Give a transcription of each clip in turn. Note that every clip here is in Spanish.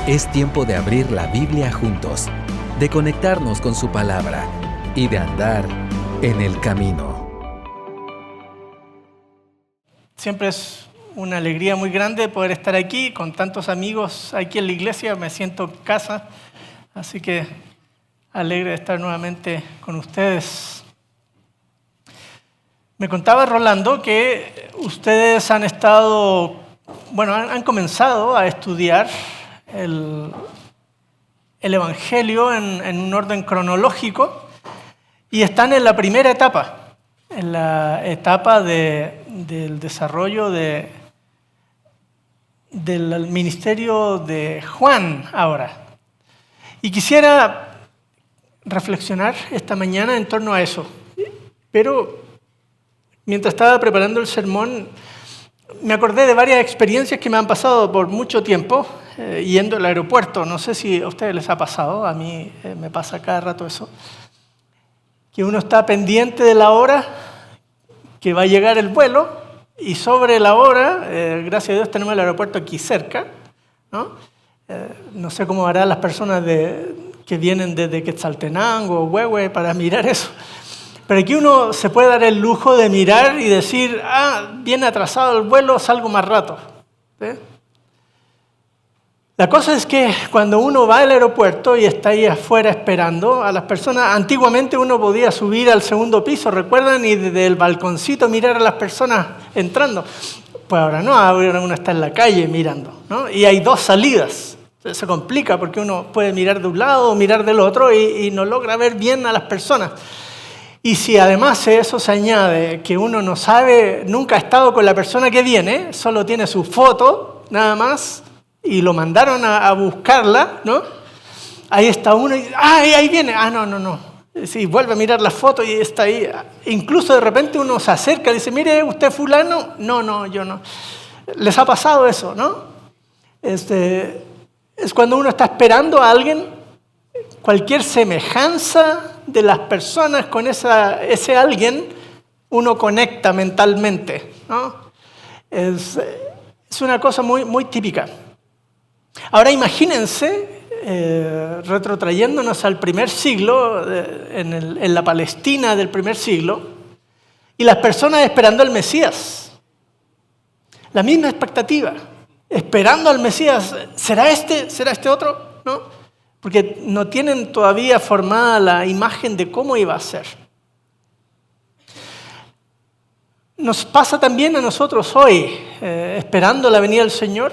Es tiempo de abrir la Biblia juntos, de conectarnos con su palabra y de andar en el camino. Siempre es una alegría muy grande poder estar aquí con tantos amigos aquí en la iglesia. Me siento en casa, así que alegre de estar nuevamente con ustedes. Me contaba Rolando que ustedes han comenzado a estudiar el Evangelio en un orden cronológico y están en la primera etapa, en la etapa del desarrollo del ministerio de Juan ahora. Y quisiera reflexionar esta mañana en torno a eso. Pero mientras estaba preparando el sermón, me acordé de varias experiencias que me han pasado por mucho tiempo yendo al aeropuerto. No sé si a ustedes les ha pasado, a mí me pasa cada rato eso. Que uno está pendiente de la hora que va a llegar el vuelo y sobre la hora, gracias a Dios tenemos el aeropuerto aquí cerca, ¿no? No sé cómo harán las personas que vienen desde Quetzaltenango o Huehue para mirar eso. Pero aquí uno se puede dar el lujo de mirar y decir, viene atrasado el vuelo, salgo más rato. ¿Sí? La cosa es que cuando uno va al aeropuerto y está ahí afuera esperando, a las personas, antiguamente uno podía subir al segundo piso, ¿recuerdan? Y desde el balconcito mirar a las personas entrando. Pues ahora no, ahora uno está en la calle mirando, ¿no? Y hay dos salidas. Se complica porque uno puede mirar de un lado o mirar del otro y no logra ver bien a las personas. Y si además eso se añade que uno no sabe, nunca ha estado con la persona que viene, solo tiene su foto, nada más, y lo mandaron a buscarla, ¿no? Ahí está uno y ahí viene. No. Sí, vuelve a mirar la foto y está ahí. Incluso de repente uno se acerca y dice, mire, ¿usted fulano? No, yo no. ¿Les ha pasado eso, no? Es cuando uno está esperando a alguien, cualquier semejanza de las personas con ese alguien, uno conecta mentalmente, ¿no? Es una cosa muy, muy típica. Ahora imagínense, retrotrayéndonos al primer siglo, en la Palestina del primer siglo, y las personas esperando al Mesías. La misma expectativa, esperando al Mesías. ¿Será este otro? ¿No? Porque no tienen todavía formada la imagen de cómo iba a ser. Nos pasa también a nosotros hoy, esperando la venida del Señor.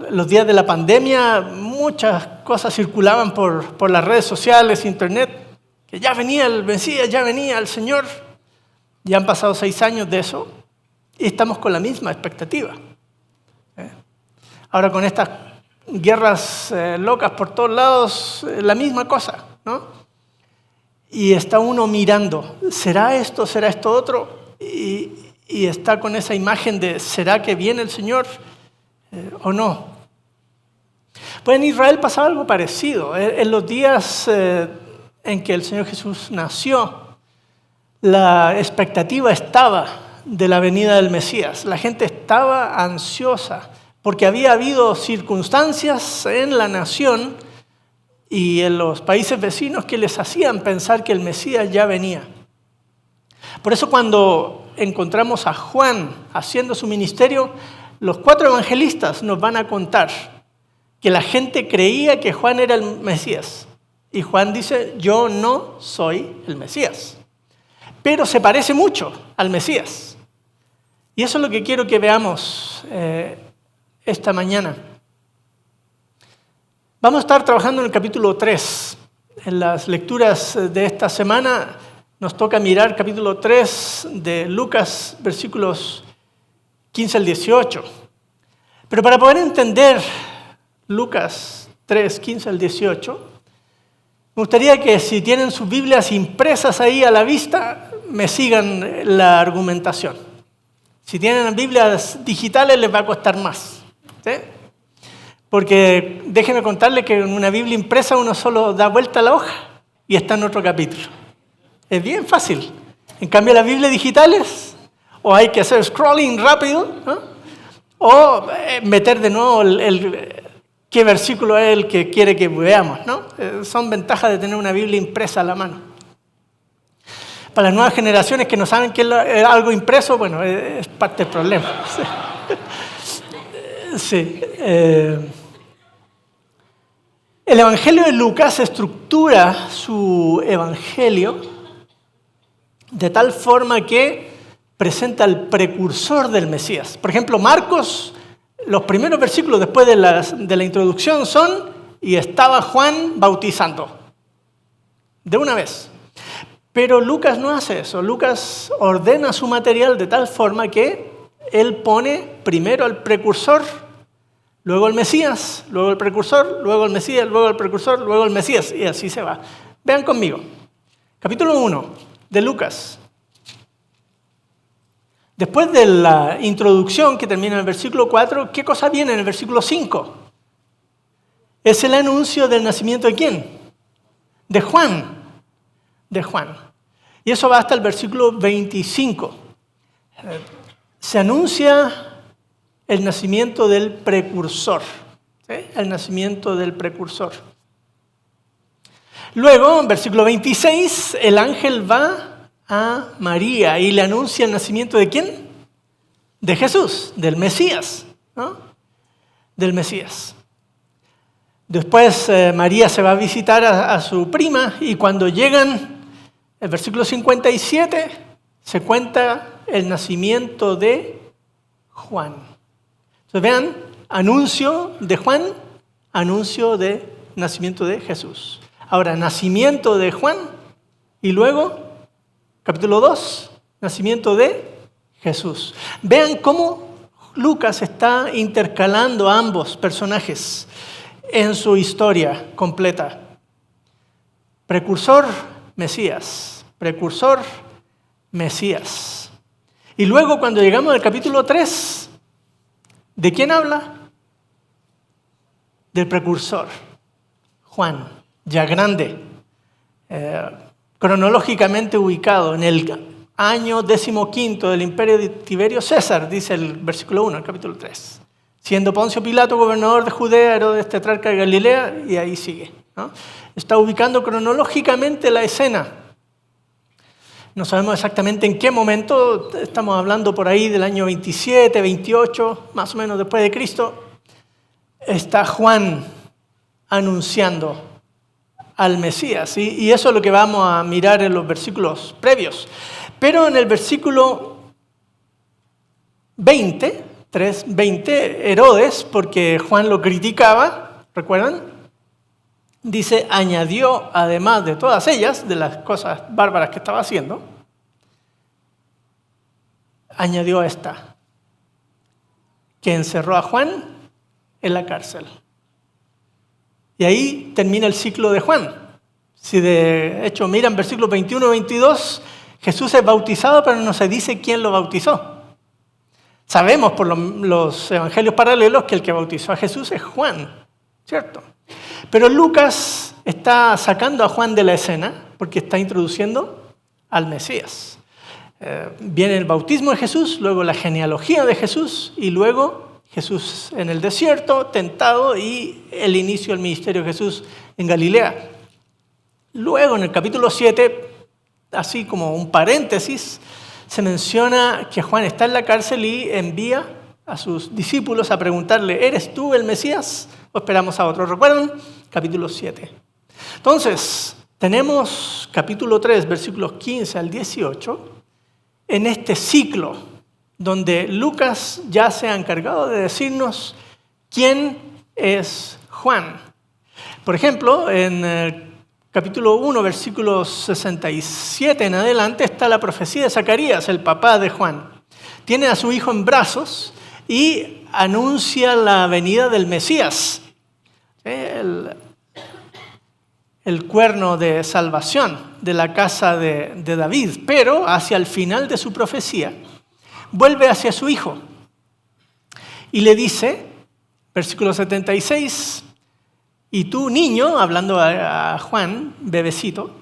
Los días de la pandemia, muchas cosas circulaban por las redes sociales, internet, que ya venía el Mesías, ya venía el Señor. Ya han pasado 6 años de eso y estamos con la misma expectativa. Ahora con estas guerras locas por todos lados, la misma cosa, ¿no? Y está uno mirando, ¿será esto otro? Y está con esa imagen de, ¿será que viene el Señor o no? Pues en Israel pasaba algo parecido. En los días en que el Señor Jesús nació, la expectativa estaba de la venida del Mesías. La gente estaba ansiosa porque había habido circunstancias en la nación y en los países vecinos que les hacían pensar que el Mesías ya venía. Por eso cuando encontramos a Juan haciendo su ministerio, los 4 evangelistas nos van a contar que la gente creía que Juan era el Mesías. Y Juan dice, yo no soy el Mesías, pero se parece mucho al Mesías. Y eso es lo que quiero que veamos esta mañana. Vamos a estar trabajando en el capítulo 3. En las lecturas de esta semana nos toca mirar capítulo 3 de Lucas, versículos 15 al 18. Pero para poder entender Lucas 3, 15 al 18, me gustaría que si tienen sus Biblias impresas ahí a la vista, me sigan la argumentación. Si tienen Biblias digitales les va a costar más, ¿sí? Porque déjenme contarles que en una Biblia impresa uno solo da vuelta a la hoja y está en otro capítulo. Es bien fácil. En cambio las Biblias digitales, o hay que hacer scrolling rápido, ¿no? O meter de nuevo qué versículo es el que quiere que veamos, ¿no? Son ventajas de tener una Biblia impresa a la mano. Para las nuevas generaciones que no saben qué es algo impreso, bueno, es parte del problema. Sí. El Evangelio de Lucas estructura su Evangelio de tal forma que presenta al precursor del Mesías. Por ejemplo, Marcos, los primeros versículos después de la introducción son: y estaba Juan bautizando. De una vez. Pero Lucas no hace eso. Lucas ordena su material de tal forma que él pone primero al precursor, luego el Mesías, luego el precursor, luego el Mesías, luego el precursor, luego el Mesías. Y así se va. Vean conmigo. Capítulo 1 de Lucas. Después de la introducción que termina en el versículo 4, ¿qué cosa viene en el versículo 5? Es el anuncio del nacimiento de ¿quién? De Juan. De Juan. Y eso va hasta el versículo 25. Se anuncia el nacimiento del precursor. ¿Sí? El nacimiento del precursor. Luego, en versículo 26, el ángel va a María y le anuncia el nacimiento de ¿quién? De Jesús, del Mesías, ¿no? Del Mesías. Después María se va a visitar a su prima y cuando llegan, el versículo 57, se cuenta el nacimiento de Juan. Entonces vean, anuncio de Juan, anuncio de nacimiento de Jesús. Ahora, nacimiento de Juan y luego, capítulo 2, nacimiento de Jesús. Vean cómo Lucas está intercalando a ambos personajes en su historia completa. Precursor, Mesías. Precursor, Mesías. Y luego cuando llegamos al capítulo 3, ¿de quién habla? Del precursor, Juan, ya grande, cronológicamente ubicado en el año 15 del imperio de Tiberio César, dice el versículo 1, el capítulo 3. Siendo Poncio Pilato gobernador de Judea, Herodes tetrarca de Galilea, y ahí sigue, ¿no? Está ubicando cronológicamente la escena. No sabemos exactamente en qué momento, estamos hablando por ahí del año 27, 28, más o menos después de Cristo. Está Juan anunciando al Mesías, y eso es lo que vamos a mirar en los versículos previos. Pero en el versículo 20, 3:20, Herodes, porque Juan lo criticaba, ¿recuerdan? Dice, añadió, además de todas ellas, de las cosas bárbaras que estaba haciendo, añadió esta, que encerró a Juan en la cárcel. Y ahí termina el ciclo de Juan. Si de hecho miran versículos 21 y 22, Jesús es bautizado, pero no se dice quién lo bautizó. Sabemos por los evangelios paralelos que el que bautizó a Jesús es Juan, ¿cierto? Pero Lucas está sacando a Juan de la escena porque está introduciendo al Mesías. Viene el bautismo de Jesús, luego la genealogía de Jesús y luego Jesús en el desierto, tentado, y el inicio del ministerio de Jesús en Galilea. Luego en el capítulo 7, así como un paréntesis, se menciona que Juan está en la cárcel y envía a sus discípulos a preguntarle, ¿eres tú el Mesías o esperamos a otro? ¿Recuerdan? Capítulo 7. Entonces, tenemos capítulo 3, versículos 15 al 18, en este ciclo donde Lucas ya se ha encargado de decirnos quién es Juan. Por ejemplo, en el capítulo 1, versículo 67 en adelante, está la profecía de Zacarías, el papá de Juan. Tiene a su hijo en brazos y anuncia la venida del Mesías, el cuerno de salvación de la casa de David. Pero hacia el final de su profecía, vuelve hacia su hijo y le dice, versículo 76, y tú, niño, hablando a Juan, bebecito,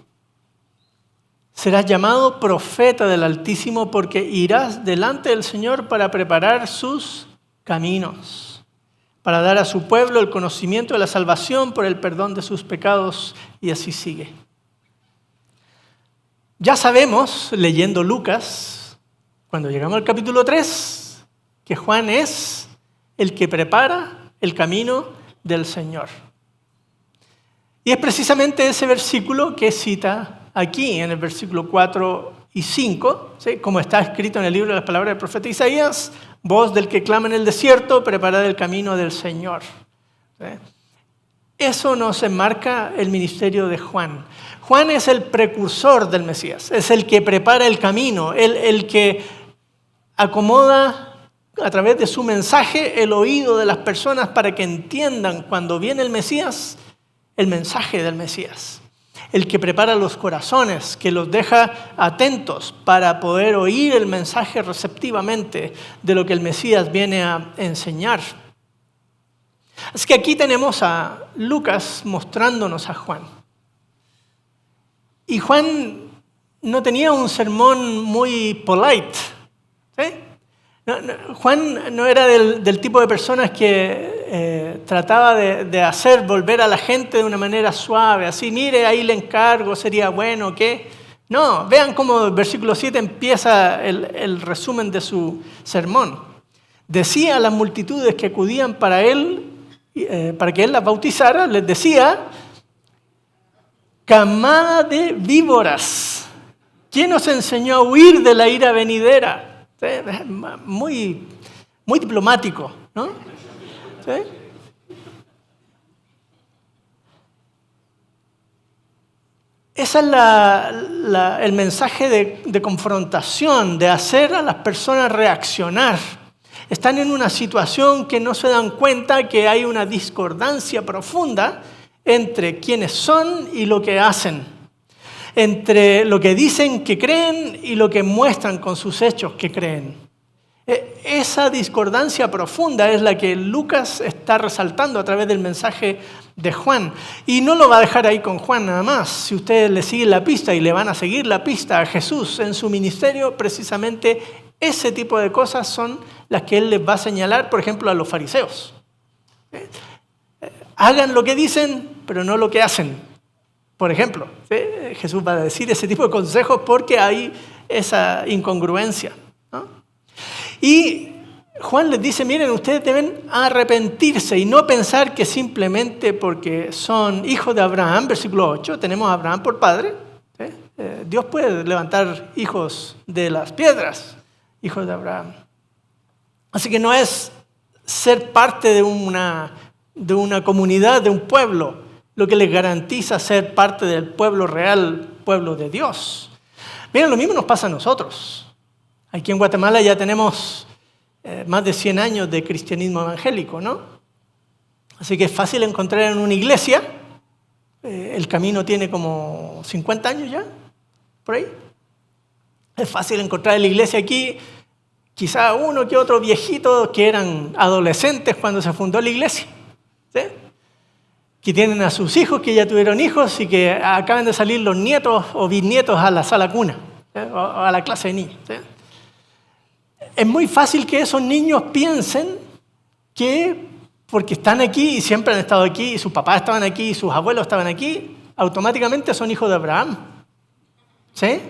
serás llamado profeta del Altísimo porque irás delante del Señor para preparar sus caminos, para dar a su pueblo el conocimiento de la salvación por el perdón de sus pecados, y así sigue. Ya sabemos, leyendo Lucas, cuando llegamos al capítulo 3, que Juan es el que prepara el camino del Señor. Y es precisamente ese versículo que cita aquí, en el versículo 4 y 5, ¿sí? Como está escrito en el libro de las palabras del profeta Isaías: voz del que clama en el desierto, preparad el camino del Señor. ¿Sí? Eso nos enmarca el ministerio de Juan. Juan es el precursor del Mesías, es el que prepara el camino, el que acomoda a través de su mensaje el oído de las personas para que entiendan cuando viene el Mesías, el mensaje del Mesías. El que prepara los corazones, que los deja atentos para poder oír el mensaje receptivamente de lo que el Mesías viene a enseñar. Así que aquí tenemos a Lucas mostrándonos a Juan. Y Juan no tenía un sermón muy polite, ¿sí? Juan no era del tipo de personas que trataba de hacer volver a la gente de una manera suave, así, mire, ahí le encargo, sería bueno, ¿qué? No, vean cómo el versículo 7 empieza el resumen de su sermón. Decía a las multitudes que acudían para él, para que él las bautizara, les decía: camada de víboras, ¿quién os enseñó a huir de la ira venidera? ¿Sí? Muy diplomático, ¿no? ¿Sí? Ese es el mensaje de confrontación, de hacer a las personas reaccionar. Están en una situación que no se dan cuenta que hay una discordancia profunda entre quienes son y lo que hacen, entre lo que dicen que creen y lo que muestran con sus hechos que creen. Esa discordancia profunda es la que Lucas está resaltando a través del mensaje de Juan. Y no lo va a dejar ahí con Juan nada más. Si ustedes le siguen la pista y le van a seguir la pista a Jesús en su ministerio, precisamente ese tipo de cosas son las que él les va a señalar, por ejemplo, a los fariseos. Hagan lo que dicen, pero no lo que hacen. Por ejemplo, ¿sí? Jesús va a decir ese tipo de consejos porque hay esa incongruencia, ¿no? Y Juan les dice: miren, ustedes deben arrepentirse y no pensar que simplemente porque son hijos de Abraham, versículo 8, tenemos a Abraham por padre, ¿sí? Dios puede levantar hijos de las piedras, hijos de Abraham. Así que no es ser parte de una comunidad, de un pueblo, lo que les garantiza ser parte del pueblo real, pueblo de Dios. Miren, lo mismo nos pasa a nosotros. Aquí en Guatemala ya tenemos más de 100 años de cristianismo evangélico, ¿no? Así que es fácil encontrar en una iglesia. El camino tiene como 50 años ya, por ahí. Es fácil encontrar en la iglesia aquí quizá uno que otro viejito que eran adolescentes cuando se fundó la iglesia, ¿sí? Que tienen a sus hijos, que ya tuvieron hijos y que acaban de salir los nietos o bisnietos a la sala cuna, ¿sí? O a la clase de niños, ¿sí? Es muy fácil que esos niños piensen que porque están aquí y siempre han estado aquí, y sus papás estaban aquí, y sus abuelos estaban aquí, automáticamente son hijos de Abraham, ¿sí?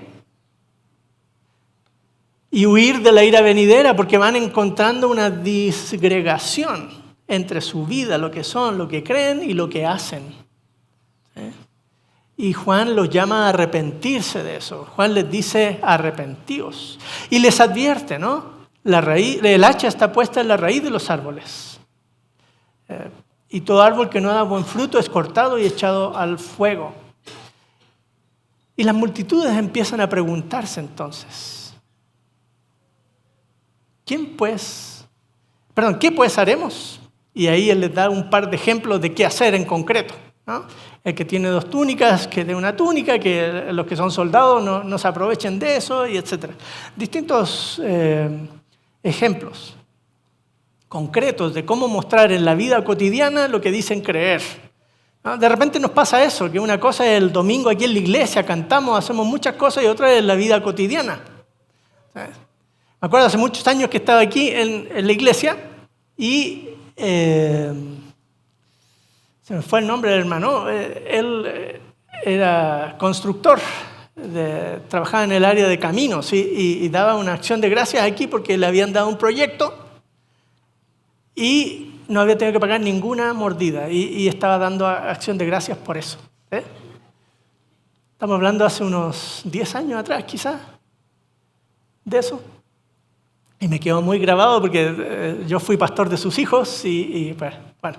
Y huir de la ira venidera porque van encontrando una disgregación entre su vida, lo que son, lo que creen y lo que hacen, ¿sí? Y Juan los llama a arrepentirse de eso. Juan les dice: arrepentíos. Y les advierte, ¿no? El hacha está puesta en la raíz de los árboles. Y todo árbol que no da buen fruto es cortado y echado al fuego. Y las multitudes empiezan a preguntarse entonces: ¿qué pues haremos? Y ahí él les da un par de ejemplos de qué hacer en concreto, ¿no? El que tiene 2 túnicas, que dé una túnica, que los que son soldados no se aprovechen de eso, y etc. Distintos ejemplos concretos de cómo mostrar en la vida cotidiana lo que dicen creer, ¿no? De repente nos pasa eso, que una cosa es el domingo aquí en la iglesia, cantamos, hacemos muchas cosas, y otra es la vida cotidiana. ¿Sabes? Me acuerdo hace muchos años que estaba aquí en la iglesia y se me fue el nombre del hermano, él era constructor, trabajaba en el área de caminos y daba una acción de gracias aquí porque le habían dado un proyecto y no había tenido que pagar ninguna mordida y estaba dando acción de gracias por eso. Estamos hablando hace unos 10 años atrás, quizás, de eso. Y me quedó muy grabado porque yo fui pastor de sus hijos y pues, bueno.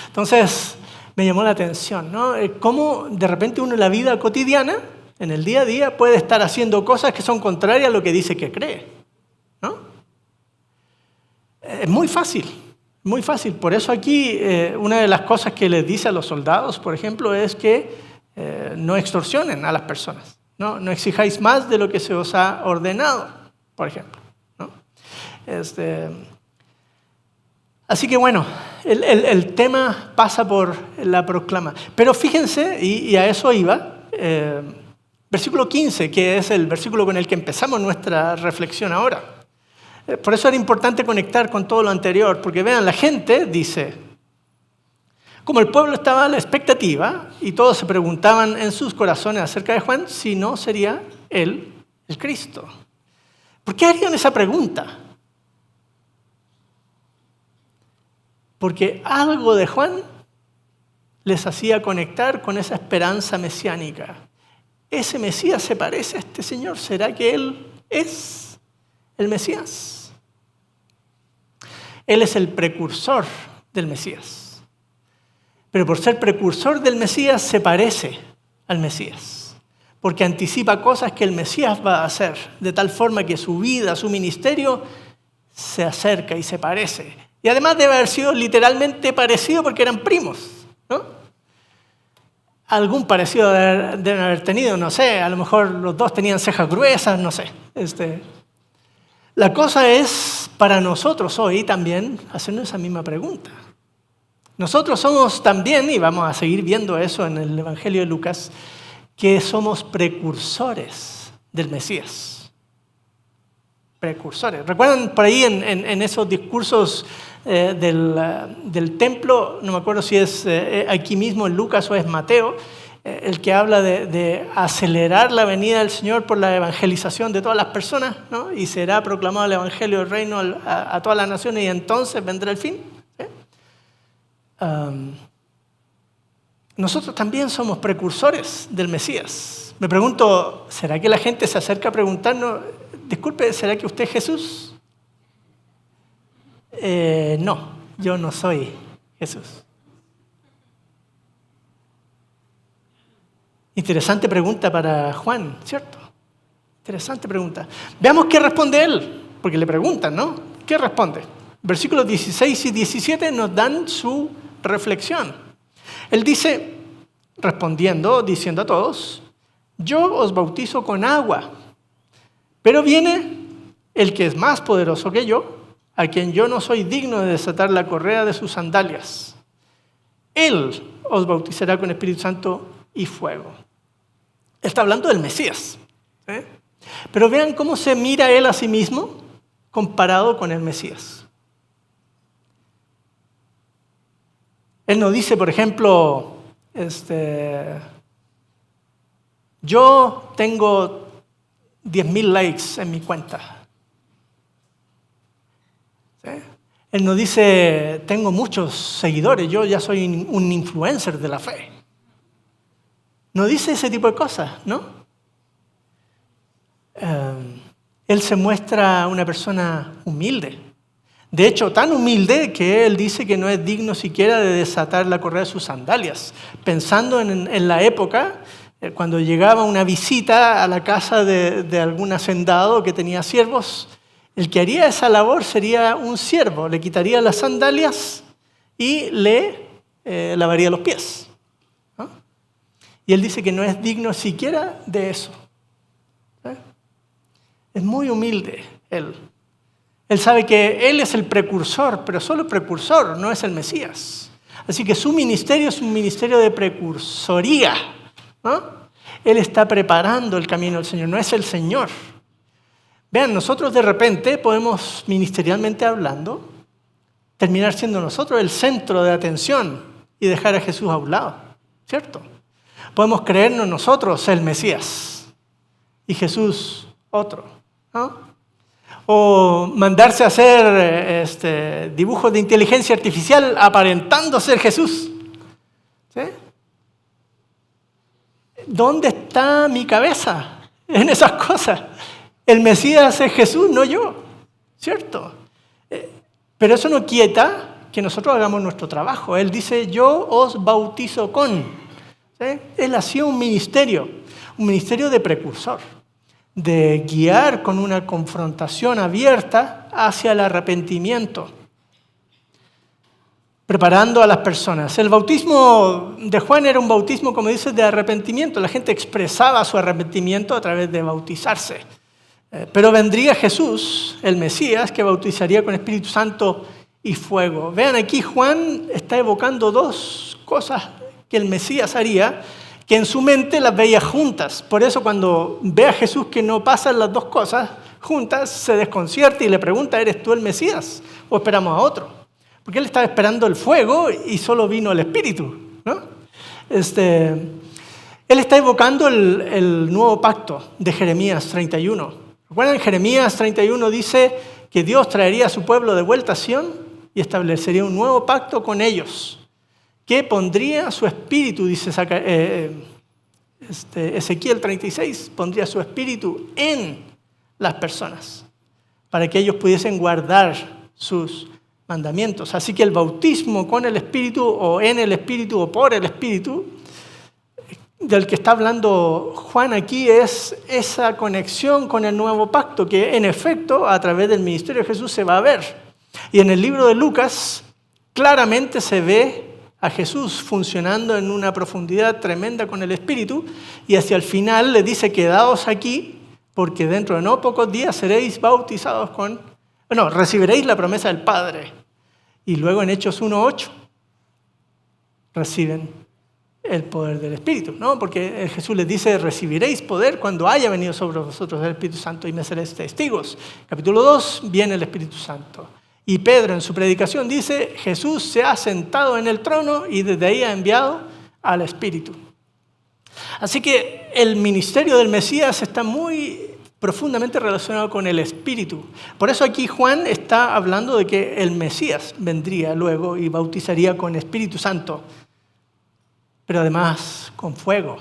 Entonces me llamó la atención, ¿no? Cómo de repente uno en la vida cotidiana, en el día a día, puede estar haciendo cosas que son contrarias a lo que dice que cree, ¿no? Es muy fácil, muy fácil. Por eso aquí una de las cosas que les dice a los soldados, por ejemplo, es que no extorsionen a las personas, ¿no? No exijáis más de lo que se os ha ordenado, por ejemplo, ¿no? Así que bueno, el tema pasa por la proclama. Pero fíjense, y a eso iba, versículo 15, que es el versículo con el que empezamos nuestra reflexión ahora. Por eso era importante conectar con todo lo anterior, porque vean, la gente dice, como el pueblo estaba a la expectativa y todos se preguntaban en sus corazones acerca de Juan si no sería él el Cristo. ¿Por qué harían esa pregunta? Porque algo de Juan les hacía conectar con esa esperanza mesiánica. Ese Mesías se parece a este Señor. ¿Será que Él es el Mesías? Él es el precursor del Mesías. Pero por ser precursor del Mesías se parece al Mesías. Porque anticipa cosas que el Mesías va a hacer. De tal forma que su vida, su ministerio se acerca y se parece. Y además debe haber sido literalmente parecido porque eran primos, ¿no? Algún parecido deben haber tenido, no sé, a lo mejor los dos tenían cejas gruesas, no sé. La cosa es para nosotros hoy también hacernos esa misma pregunta. Nosotros somos también, y vamos a seguir viendo eso en el Evangelio de Lucas, que somos precursores del Mesías. Precursores. ¿Recuerdan por ahí en esos discursos del templo? No me acuerdo si es aquí mismo en Lucas o es Mateo, el que habla de acelerar la venida del Señor por la evangelización de todas las personas, ¿no? Y será proclamado el Evangelio del Reino a todas las naciones y entonces vendrá el fin. Nosotros también somos precursores del Mesías. Me pregunto, ¿será que la gente se acerca a preguntarnos, disculpe, ¿será que usted es Jesús? No, yo no soy Jesús. Interesante pregunta para Juan, ¿cierto? Interesante pregunta. Veamos qué responde él, porque le preguntan, ¿no? ¿Qué responde? Versículos 16 y 17 nos dan su reflexión. Él dice, respondiendo, diciendo a todos, yo os bautizo con agua, pero viene el que es más poderoso que yo, a quien yo no soy digno de desatar la correa de sus sandalias. Él os bautizará con Espíritu Santo y fuego. Está hablando del Mesías. Pero vean cómo se mira él a sí mismo comparado con el Mesías. Él no dice, por ejemplo, yo tengo 10,000 likes en mi cuenta. ¿Sí? Él no dice, tengo muchos seguidores, yo ya soy un influencer de la fe. No dice ese tipo de cosas, ¿no? Él se muestra una persona humilde. De hecho, tan humilde que él dice que no es digno siquiera de desatar la correa de sus sandalias. Pensando en la época, cuando llegaba una visita a la casa de algún hacendado que tenía siervos, el que haría esa labor sería un siervo. Le quitaría las sandalias y le lavaría los pies. ¿No? Y él dice que no es digno siquiera de eso. Es muy humilde él. Él sabe que él es el precursor, pero solo el precursor, no es el Mesías. Así que su ministerio es un ministerio de precursoría, ¿no? Él está preparando el camino del Señor, no es el Señor. Vean, nosotros de repente podemos, ministerialmente hablando, terminar siendo nosotros el centro de atención y dejar a Jesús a un lado, ¿cierto? Podemos creernos nosotros el Mesías y Jesús otro, ¿no? O mandarse a hacer dibujos de inteligencia artificial aparentando ser Jesús, ¿sí? ¿Dónde está mi cabeza en esas cosas? El Mesías es Jesús, no yo, ¿cierto? Pero eso no quita que nosotros hagamos nuestro trabajo. Él dice, yo os bautizo con. ¿Sí? Él hacía un ministerio de precursor, de guiar con una confrontación abierta hacia el arrepentimiento, preparando a las personas. El bautismo de Juan era un bautismo, como dice, de arrepentimiento. La gente expresaba su arrepentimiento a través de bautizarse. Pero vendría Jesús, el Mesías, que bautizaría con Espíritu Santo y fuego. Vean, aquí Juan está evocando dos cosas que el Mesías haría, que en su mente las veía juntas. Por eso cuando ve a Jesús que no pasan las dos cosas juntas, se desconcierta y le pregunta, ¿eres tú el Mesías o esperamos a otro? Porque él estaba esperando el fuego y solo vino el Espíritu, ¿no? Él está evocando el nuevo pacto de Jeremías 31. ¿Recuerdan? Jeremías 31 dice que Dios traería a su pueblo de vuelta a Sión y establecería un nuevo pacto con ellos, que pondría su espíritu, dice Ezequiel 36, pondría su espíritu en las personas, para que ellos pudiesen guardar sus mandamientos. Así que el bautismo con el Espíritu, o en el Espíritu, o por el Espíritu, del que está hablando Juan aquí, es esa conexión con el nuevo pacto, que en efecto, a través del ministerio de Jesús se va a ver. Y en el libro de Lucas, claramente se ve a Jesús funcionando en una profundidad tremenda con el Espíritu, y hacia el final le dice, quedaos aquí, porque dentro de no pocos días seréis bautizados recibiréis la promesa del Padre. Y luego en Hechos 1:8 reciben el poder del Espíritu, ¿no? Porque Jesús les dice, recibiréis poder cuando haya venido sobre vosotros el Espíritu Santo y me seréis testigos. Capítulo 2, viene el Espíritu Santo. Y Pedro en su predicación dice, Jesús se ha sentado en el trono y desde ahí ha enviado al Espíritu. Así que el ministerio del Mesías está muy profundamente relacionado con el Espíritu. Por eso aquí Juan está hablando de que el Mesías vendría luego y bautizaría con Espíritu Santo, pero además con fuego.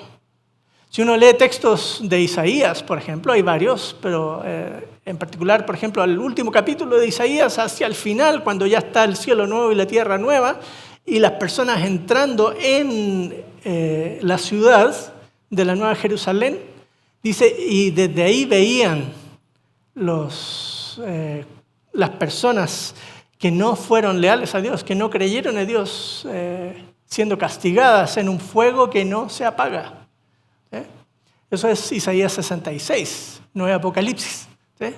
Si uno lee textos de Isaías, por ejemplo, hay varios, pero en particular, por ejemplo, el último capítulo de Isaías, hacia el final, cuando ya está el cielo nuevo y la tierra nueva, y las personas entrando en la ciudad de la Nueva Jerusalén, dice, y desde ahí veían las personas que no fueron leales a Dios, que no creyeron en Dios, siendo castigadas en un fuego que no se apaga. Eso es Isaías 66, no es Apocalipsis. ¿Sí?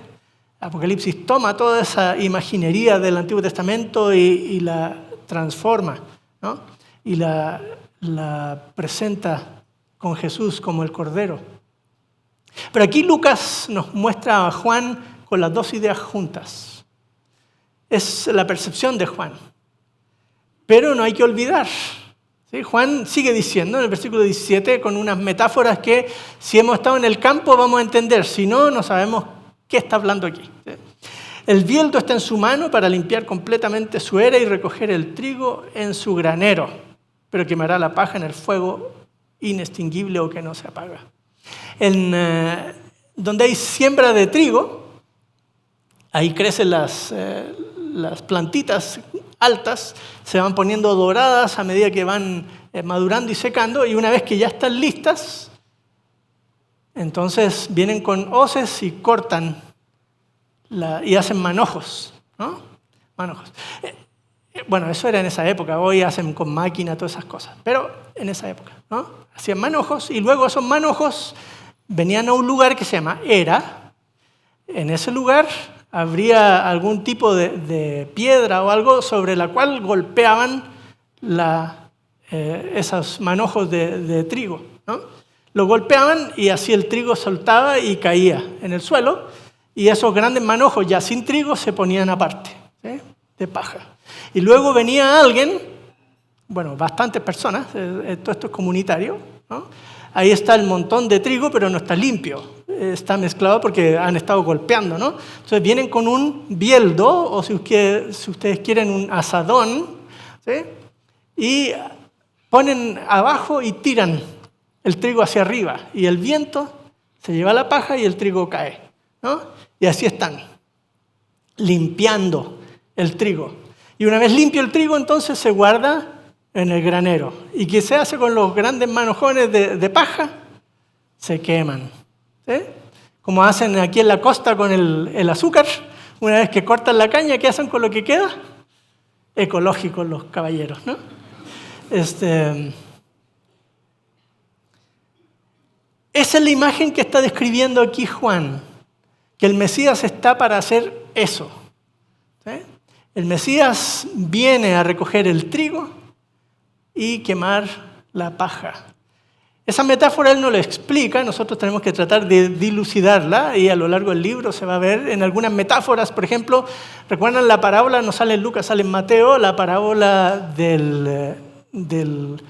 Apocalipsis toma toda esa imaginería del Antiguo Testamento y la transforma, ¿no? Y la presenta con Jesús como el Cordero. Pero aquí Lucas nos muestra a Juan con las dos ideas juntas. Es la percepción de Juan. Pero no hay que olvidar. ¿Sí? Juan sigue diciendo en el versículo 17 con unas metáforas que si hemos estado en el campo vamos a entender, si no, no sabemos qué está hablando aquí. ¿Sí? El viento está en su mano para limpiar completamente su era y recoger el trigo en su granero, pero quemará la paja en el fuego inextinguible o que no se apaga. Donde hay siembra de trigo, ahí crecen las plantitas altas, se van poniendo doradas a medida que van madurando y secando, y una vez que ya están listas, entonces vienen con hoces y cortan y hacen manojos, ¿no? Manojos. Bueno, eso era en esa época, hoy hacen con máquina todas esas cosas, pero en esa época, ¿no? Hacían manojos y luego esos manojos venían a un lugar que se llama era. En ese lugar habría algún tipo de piedra o algo sobre la cual golpeaban esos manojos de trigo, ¿no? Lo golpeaban y así el trigo soltaba y caía en el suelo, y esos grandes manojos ya sin trigo se ponían aparte, ¿sí? De paja. Y luego venía alguien, bueno, bastantes personas, todo esto es comunitario, ¿no? Ahí está el montón de trigo, pero no está limpio, está mezclado porque han estado golpeando, ¿no? Entonces vienen con un bieldo, o si ustedes quieren un azadón, ¿sí? Y ponen abajo y tiran el trigo hacia arriba, y el viento se lleva la paja y el trigo cae, ¿no? Y así están, limpiando el trigo. Y una vez limpio el trigo, entonces se guarda en el granero. ¿Y qué se hace con los grandes manojones de paja? Se queman, ¿sí? Como hacen aquí en la costa con el azúcar. Una vez que cortan la caña, ¿qué hacen con lo que queda? Ecológicos los caballeros, ¿no? Esa es la imagen que está describiendo aquí Juan, que el Mesías está para hacer eso, ¿sí? El Mesías viene a recoger el trigo y quemar la paja. Esa metáfora él no la explica, nosotros tenemos que tratar de dilucidarla, y a lo largo del libro se va a ver en algunas metáforas. Por ejemplo, ¿recuerdan la parábola? No sale en Lucas, sale en Mateo, la parábola del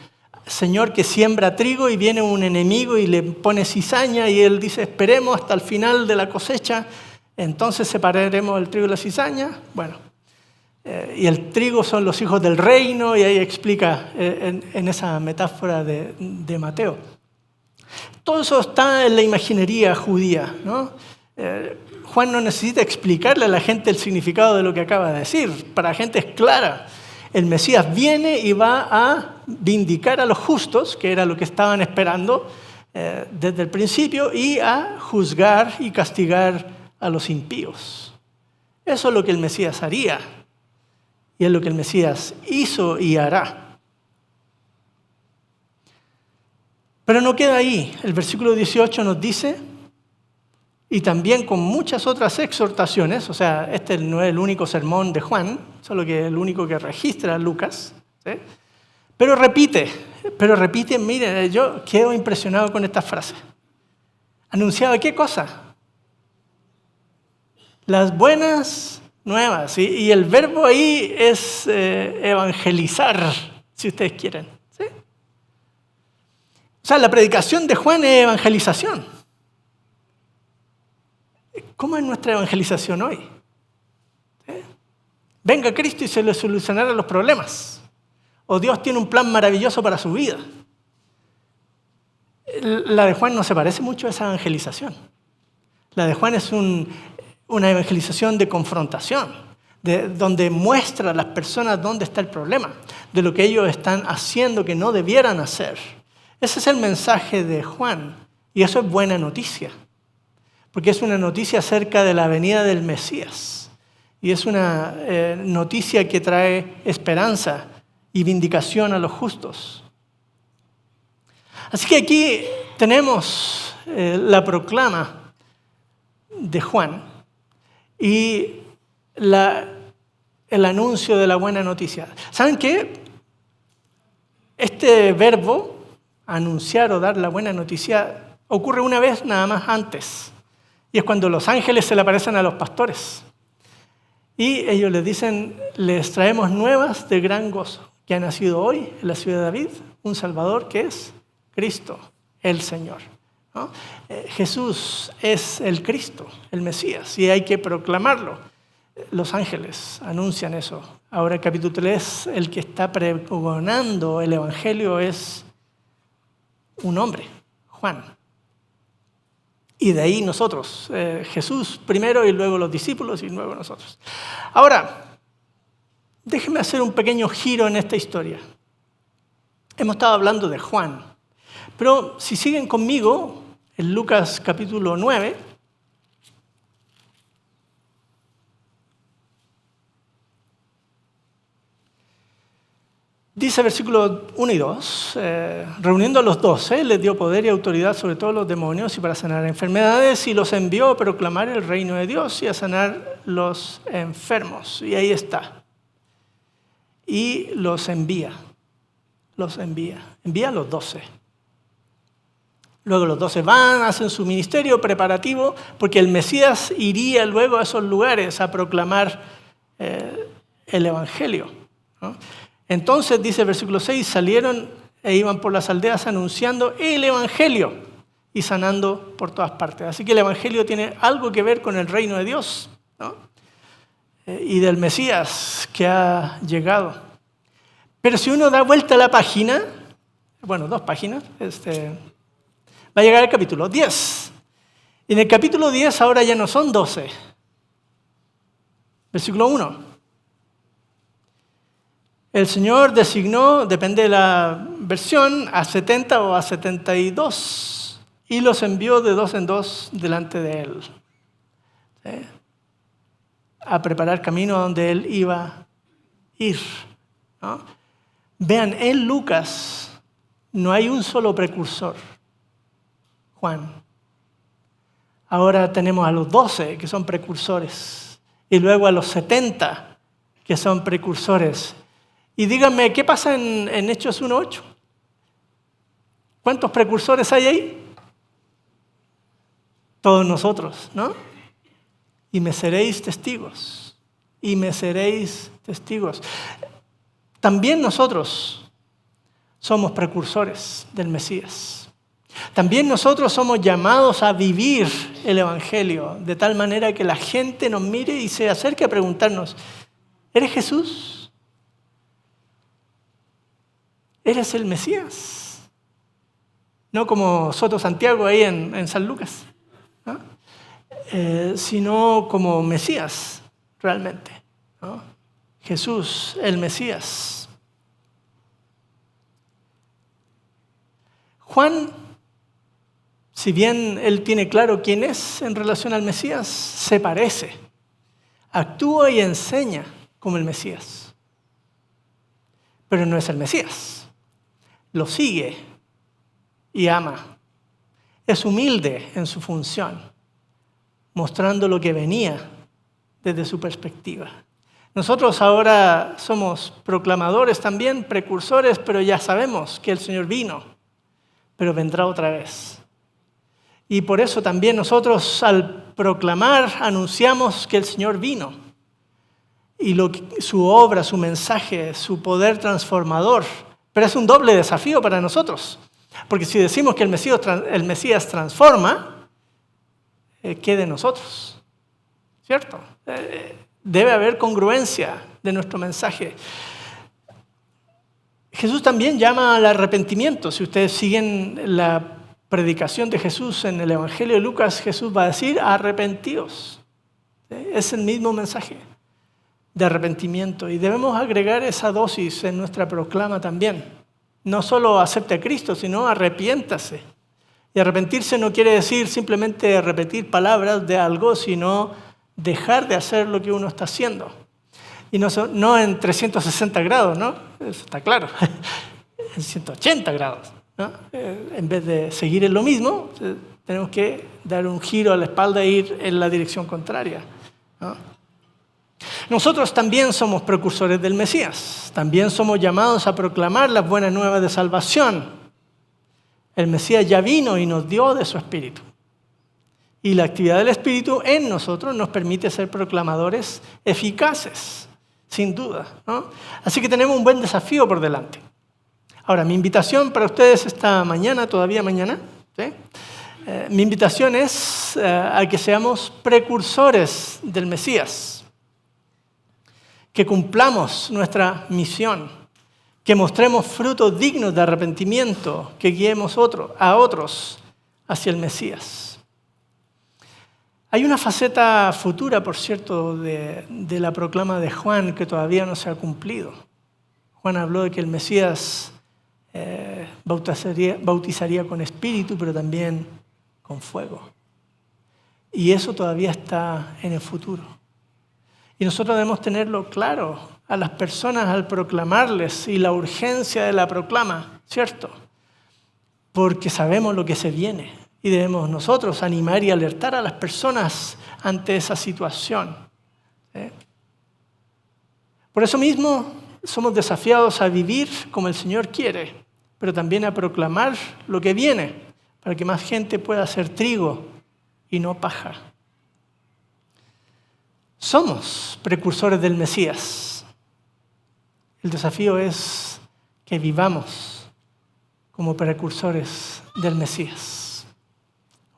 señor que siembra trigo y viene un enemigo y le pone cizaña, y él dice: esperemos hasta el final de la cosecha, entonces separaremos el trigo de la cizaña. Bueno, y el trigo son los hijos del reino, y ahí explica en esa metáfora de Mateo. Todo eso está en la imaginería judía, ¿no? Juan no necesita explicarle a la gente el significado de lo que acaba de decir. Para la gente es clara. El Mesías viene y va a vindicar a los justos, que era lo que estaban esperando desde el principio, y a juzgar y castigar a los impíos. Eso es lo que el Mesías haría, y es lo que el Mesías hizo y hará. Pero no queda ahí. El versículo 18 nos dice, y también con muchas otras exhortaciones, o sea, este no es el único sermón de Juan, solo que es el único que registra Lucas, ¿sí? Pero repite, miren, yo quedo impresionado con esta frase. ¿Anunciaba qué cosa? Las buenas nuevas, ¿sí? Y el verbo ahí es evangelizar, si ustedes quieren, ¿sí? O sea, la predicación de Juan es evangelización. ¿Cómo es nuestra evangelización hoy? ¿Sí? Venga Cristo y se le solucionarán los problemas. O Dios tiene un plan maravilloso para su vida. La de Juan no se parece mucho a esa evangelización. La de Juan es una evangelización de confrontación, donde muestra a las personas dónde está el problema, de lo que ellos están haciendo que no debieran hacer. Ese es el mensaje de Juan, y eso es buena noticia, porque es una noticia acerca de la venida del Mesías, y es una noticia que trae esperanza y vindicación a los justos. Así que aquí tenemos la proclama de Juan y el anuncio de la buena noticia. ¿Saben qué? Este verbo, anunciar o dar la buena noticia, ocurre una vez nada más antes. Y es cuando los ángeles se le aparecen a los pastores. Y ellos les dicen: les traemos nuevas de gran gozo, que ha nacido hoy en la ciudad de David un Salvador, que es Cristo, el Señor, ¿no? Jesús es el Cristo, el Mesías, y hay que proclamarlo. Los ángeles anuncian eso. Ahora en capítulo 3, el que está pregonando el Evangelio es un hombre, Juan. Y de ahí nosotros, Jesús primero y luego los discípulos y luego nosotros. Ahora, déjenme hacer un pequeño giro en esta historia. Hemos estado hablando de Juan, pero si siguen conmigo en Lucas capítulo 9, dice versículos 1 y 2, reuniendo a los 12, les dio poder y autoridad sobre todos los demonios y para sanar enfermedades, y los envió a proclamar el reino de Dios y a sanar los enfermos. Y ahí está. Y los envía. Envía a los 12. Luego los 12 van, hacen su ministerio preparativo, porque el Mesías iría luego a esos lugares a proclamar el Evangelio. ¿no? Entonces, dice el versículo 6, salieron e iban por las aldeas anunciando el Evangelio y sanando por todas partes. Así que el Evangelio tiene algo que ver con el reino de Dios, ¿no? Y del Mesías que ha llegado. Pero si uno da vuelta a la página, bueno, 2 páginas, va a llegar al capítulo 10. Y en el capítulo 10 ahora ya no son 12. Versículo 1. El Señor designó, depende de la versión, a 70 o a 72 y los envió de 2 en 2 delante de Él, ¿sí? A preparar camino a donde Él iba a ir, ¿no? Vean, en Lucas no hay un solo precursor, Juan. Ahora tenemos a los 12 que son precursores y luego a los 70 que son precursores. Y díganme, ¿qué pasa en Hechos 1:8? ¿Cuántos precursores hay ahí? Todos nosotros, ¿no? Y me seréis testigos. Y me seréis testigos. También nosotros somos precursores del Mesías. También nosotros somos llamados a vivir el Evangelio de tal manera que la gente nos mire y se acerque a preguntarnos, ¿eres Jesús? ¿Eres el Mesías? No como Soto Santiago ahí en San Lucas, ¿no? Sino como Mesías, realmente, ¿no? Jesús, el Mesías. Juan, si bien él tiene claro quién es en relación al Mesías, se parece, actúa y enseña como el Mesías, pero no es el Mesías. Lo sigue y ama. Es humilde en su función, mostrando lo que venía desde su perspectiva. Nosotros ahora somos proclamadores también, precursores, pero ya sabemos que el Señor vino, pero vendrá otra vez. Y por eso también nosotros al proclamar anunciamos que el Señor vino. Y su obra, su mensaje, su poder transformador. Pero es un doble desafío para nosotros. Porque si decimos que el Mesías transforma, ¿qué de nosotros? ¿Cierto? Debe haber congruencia de nuestro mensaje. Jesús también llama al arrepentimiento. Si ustedes siguen la predicación de Jesús en el Evangelio de Lucas, Jesús va a decir, arrepentíos. Es el mismo mensaje de arrepentimiento. Y debemos agregar esa dosis en nuestra proclama también. No solo acepte a Cristo, sino arrepiéntase. Y arrepentirse no quiere decir simplemente repetir palabras de algo, sino dejar de hacer lo que uno está haciendo. Y no en 360 grados, ¿no? Eso está claro. En 180 grados, ¿no? En vez de seguir en lo mismo, tenemos que dar un giro a la espalda e ir en la dirección contraria, ¿no? Nosotros también somos precursores del Mesías. También somos llamados a proclamar las buenas nuevas de salvación. El Mesías ya vino y nos dio de su Espíritu. Y la actividad del Espíritu en nosotros nos permite ser proclamadores eficaces, sin duda, ¿no? Así que tenemos un buen desafío por delante. Ahora, mi invitación para ustedes esta mañana, todavía mañana, ¿sí? Mi invitación es a que seamos precursores del Mesías. Que cumplamos nuestra misión, que mostremos frutos dignos de arrepentimiento, que guiemos a otros hacia el Mesías. Hay una faceta futura, por cierto, de la proclama de Juan que todavía no se ha cumplido. Juan habló de que el Mesías bautizaría con espíritu, pero también con fuego. Y eso todavía está en el futuro. Y nosotros debemos tenerlo claro a las personas al proclamarles y la urgencia de la proclama, ¿cierto? Porque sabemos lo que se viene y debemos nosotros animar y alertar a las personas ante esa situación, ¿sí? Por eso mismo somos desafiados a vivir como el Señor quiere, pero también a proclamar lo que viene para que más gente pueda hacer trigo y no paja. Somos precursores del Mesías. El desafío es que vivamos como precursores del Mesías.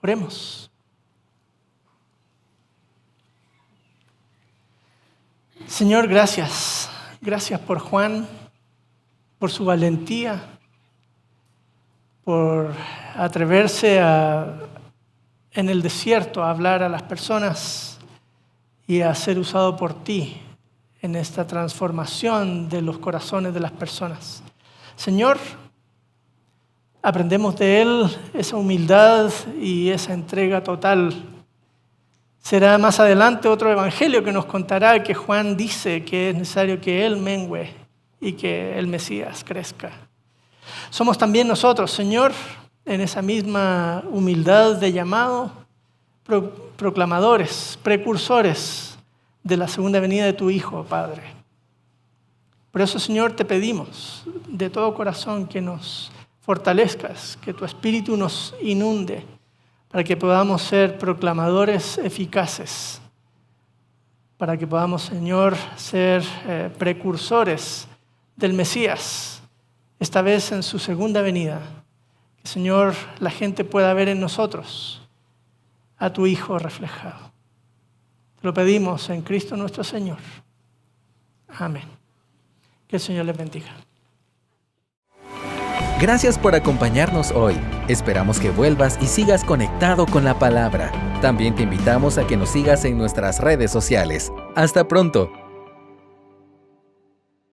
Oremos. Señor, gracias. Gracias por Juan, por su valentía, por atreverse en el desierto a hablar a las personas y a ser usado por ti en esta transformación de los corazones de las personas. Señor, aprendemos de él esa humildad y esa entrega total. Será más adelante otro evangelio que nos contará que Juan dice que es necesario que él mengüe y que el Mesías crezca. Somos también nosotros, Señor, en esa misma humildad de llamado, proclamadores, precursores de la segunda venida de tu Hijo, Padre. Por eso, Señor, te pedimos de todo corazón que nos fortalezcas, que tu Espíritu nos inunde, para que podamos ser proclamadores eficaces, para que podamos, Señor, ser precursores del Mesías, esta vez en su segunda venida. Que, Señor, la gente pueda ver en nosotros a tu Hijo reflejado. Te lo pedimos en Cristo nuestro Señor. Amén. Que el Señor les bendiga. Gracias por acompañarnos hoy. Esperamos que vuelvas y sigas conectado con la palabra. También te invitamos a que nos sigas en nuestras redes sociales. Hasta pronto.